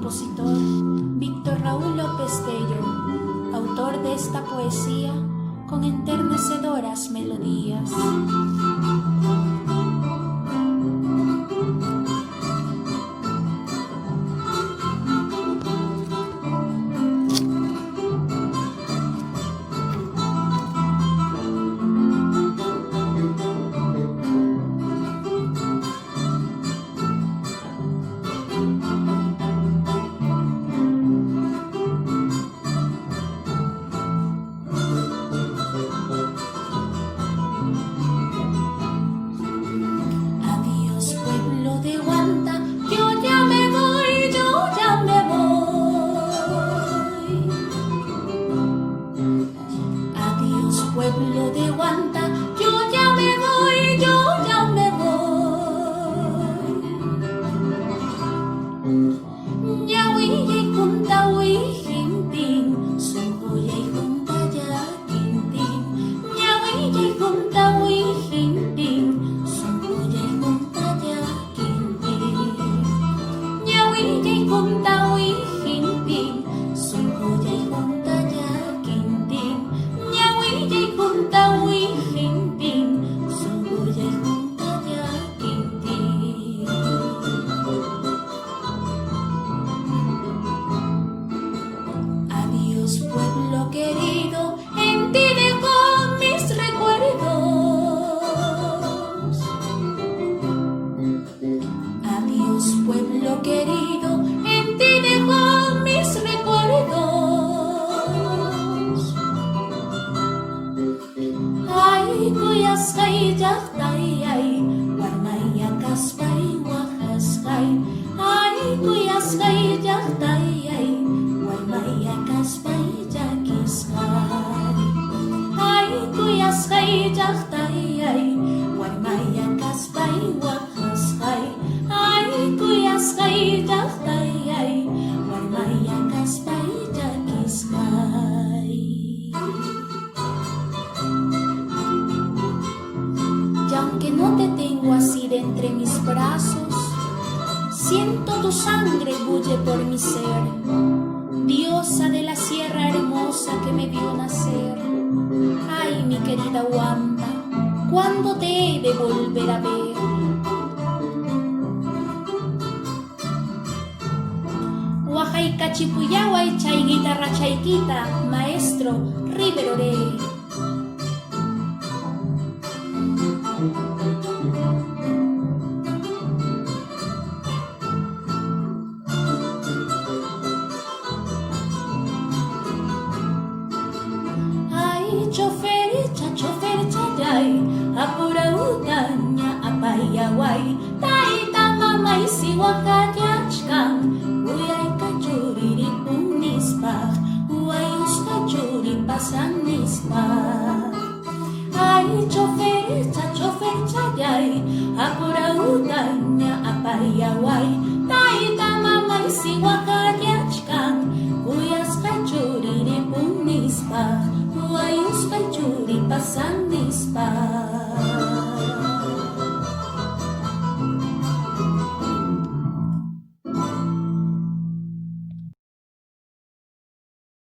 compositor Víctor Raúl López Tello, autor de esta poesía con enternecedoras melodías. Pueblo de Huanta, yo ya me voy, yo ya me voy. Yahuille junta huijintin, sunguye junta ya quintin. Yahuille junta huijintin, sunguye junta ya quintin. Yahuille junta huijintin, sunguye junta ya quintin. Junta huijintin, sunguye junta ya quintin. Adiós pueblo querido, en ti dejo mis recuerdos. Adiós pueblo querido, en ti dejo mis recuerdos. Kuyas kay jaktay ay warmaya kaspay wakaskay. Ay kuyas kay jaktay ay warmaya kaspay jakiskay. Ay kuyas kay jaktay ay warmaya kaspay wakaskay. Ay kuyas kay jaktay ay warmaya kaspay jakiskay. Y aunque no te tengo así de entre mis brazos, siento tu sangre bulle por mi ser, diosa de la sierra hermosa que me vio nacer. Ay, mi querida Huanta, ¿cuándo te he de volver a ver? Oaxaca Cachipuyahuay, chay guitarra chayquita, maestro Riveroré. Chofer chayay, apura utaña apayaway, taita mamay siwakayachkan, uyay kachuriri punispa, uyayus kachuri pasan nispa. Ay chofer chayay, apura utaña apayaway, taita mamay siwakayachkan, uyas kachuriri punispa. Ayos kay Churi pasan nispa.